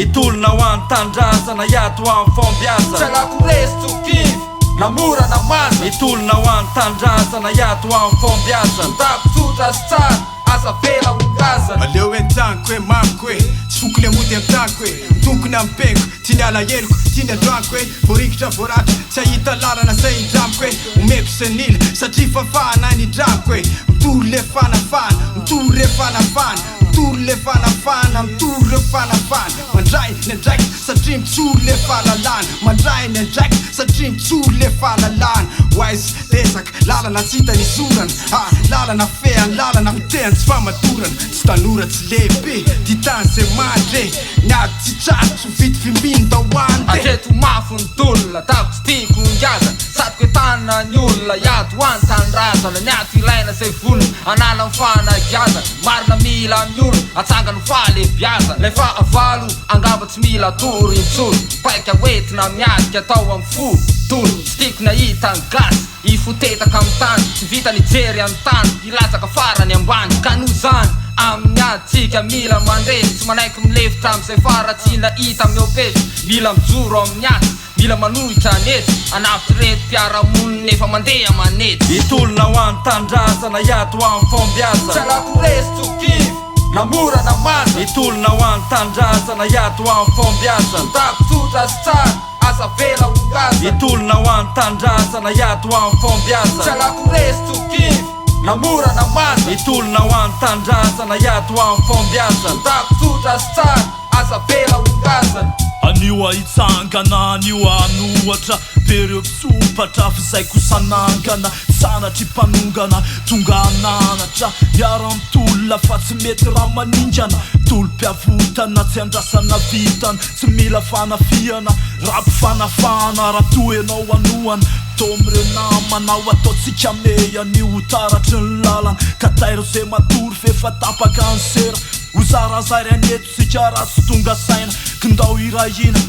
itolona ho any tandrazana iato amin'ny fambiazana salako resitokivy namora namana itolona ho any tandrazana iato amin'ny fambiazana takototra sy tsara asa vela hongazana aleo entaniko hoe mamiko hoe tsy fokony amody amin'ny taniko hoe mitokony amin'ny peniko tiany alahelo tiany androaniko hoe voarikitra voaratra tsy ahita lalana zay indramiko hoe omeko senila satria fafahana any indramiko hoe mitory le fanafana mitory le fanafana mitory le fanafana mitory le fanafana mandray ny andraiky satria mitsory le fahalalana mandray ny andraiky satria mitsory le fahalalana waizy lesaka lalana tsy hita ny sorana lalana feany lalana hotehany tsy famatorana tsy tanora tsy lehibe ditany zay mandre niady tsy trarotry vity fimbiny da hoany atreto mafy ny tolona tako tsy tiako ngiazana satiko etanina ny olona iato ho any tanindrazana ny ato ilaina zay volona anala mifanagiazana marina mila amin'ny olona atsangany faly biazana lefa avalo angamba tsy mila tory intsolo paika hoentina miadika atao amin'ny fo tolo tsy tiako nahita ny gasy ifotetaka amin'ny tany tsy vita nijery amin'ny tany ilatsaka farany ambany ka no zany amin'ny adytsika mila mandresy tsy manaiky milefitra amin'izay fara tsy nahita miopesy mila mijoro amin'ny aty mila manohitra anety anafitra reto mpiaramonina efa mandeha manety itolona ho any tandrazana iato amin'ny fambiazana salako resitokivy namora namana itolona ho any tandrazana iato amin'ny fambiazana takototra sy tsara asa vela hongazana itolona ho any tandrazana iato amin'ny fambiazana salako resitokivy namora namana itolona ho any tandrazana iato amin'ny fambiazana takototra sy tsara asa vela hongazana anio ahitsangana anio anohatra pereo pisopatra fizay kosanangana sanatry mpanongana tonga ananatra miara-mitolona fa tsy mety raha maningana tolo-piavotana tsy andrasana vitana tsy mila fanafiana raha mpifanafana raha toenao anohana tomire namanao ataotsika me anio taratry ny lalana ka tairo zay matory fefa tapaka ny sera ozarazary aneto sika raha tsy tonga saina ka ndao irahina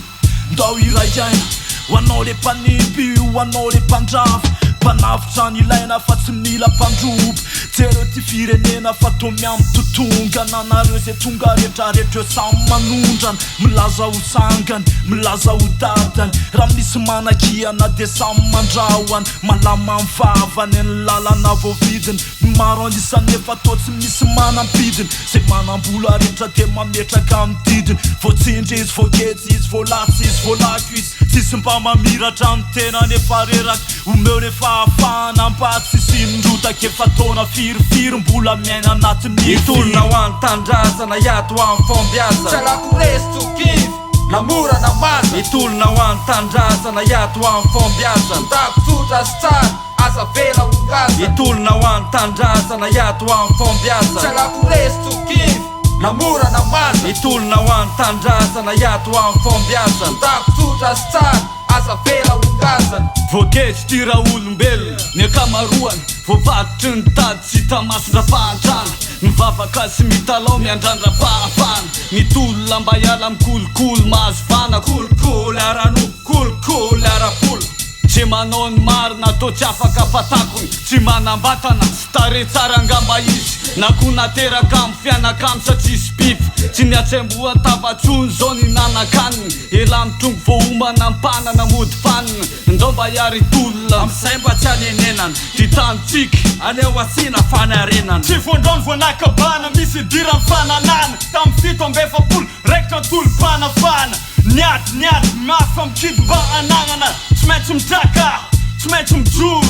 ndao irahaina ho anao le mpanimby ho anao le mpandrava mpanavitra ny ilaina fa tsy mila mpandrobo jereo ty firenena fa to miamy totongana nareo zay tonga rehetrarehetra eo samy manondrana milaza ho sangany milaza ho dadany raha misy manakiana de samy mandrahoany malama mivavany ny lalana voavidiny maro anisanefa to tsy misy manampidiny zay manambola rehetra de mametraka amin'ny didiny voatsindry izy voagezy izy voalatsy izy voalako izy tsisy mba mamiratra amin'ny tena nefa reraky omeo nefa afahana mba tsy sinondrotaka efa taona firifiry mbola miaina anatin'ny itolona ho any tandrazana iato amin'ny fambiazana salako resitokivy namora namana itolona ho any tandrazana iato amin'ny fambiazana takototra sy tsara asa vela hongazana itolona ho any tandrazana iato amin'ny fambiazana salako resitokivy namora namana itolona ho any tandrazana iato amin'ny fambiazana takototra sy tsara asa vela hongazana voagetry ty raha olombelona ny akamaroany voavatotry ny tady tsy hita masindra-pahantrana mivavaka sy mitalao miandrandra-pahafana mitolona mba hiala mikolokolo mahazo vana kolokolo aranoko kolokolo arapolo tsy manao ny marina atao tsy afaka patakony tsy manambatana sy tare tsara angamba izy na ko nateraka amin'ny fianakamy satria sy biby tsy niatsemboa tapatsony zao ny nanakaniny ela mitrongo voahomana mpanana mody fanina ndao mba hiary tolona amin'izay mba tsy anenenana ty tanytsika aneo asina fanarenana tsy vondrony voanakabana misy dira mifananana tamin'ny fito amby efapolo raika tolo-panafana niady mafa mikidy mba anagnana tsy maintsy mitraka tsy maintsy mijoro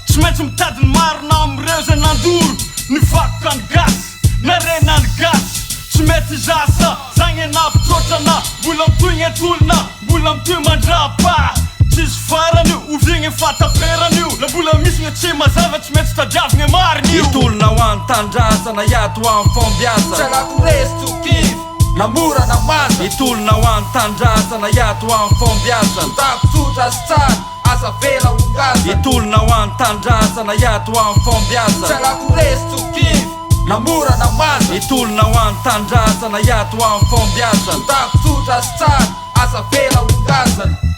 tsy maintsy mitady ny marina amireo zay nandoro ny vakoka ny gasy narena ny gasy tsy mety zasa zagny anapitrotrana mbola mitoigny etolona mbola mitoy mandrapa tsisy farany ovigny fataperan'io la mbola misy ny tsy mazava tsy mety tadiavigny marin'io itolona ho any tandrazana iato amin'ny fambiazana salako resitokivy namora namana itolona ho any tandrazana iato amin'ny fambiazana takototra sy tsara asa vela hongazana itolona ho any tandrazana iato amin'ny fambiazana salako resitokivy namora namana itolona ho any tandrazana iato amin'ny fambiazana takototra sy tsara asa vela hongazana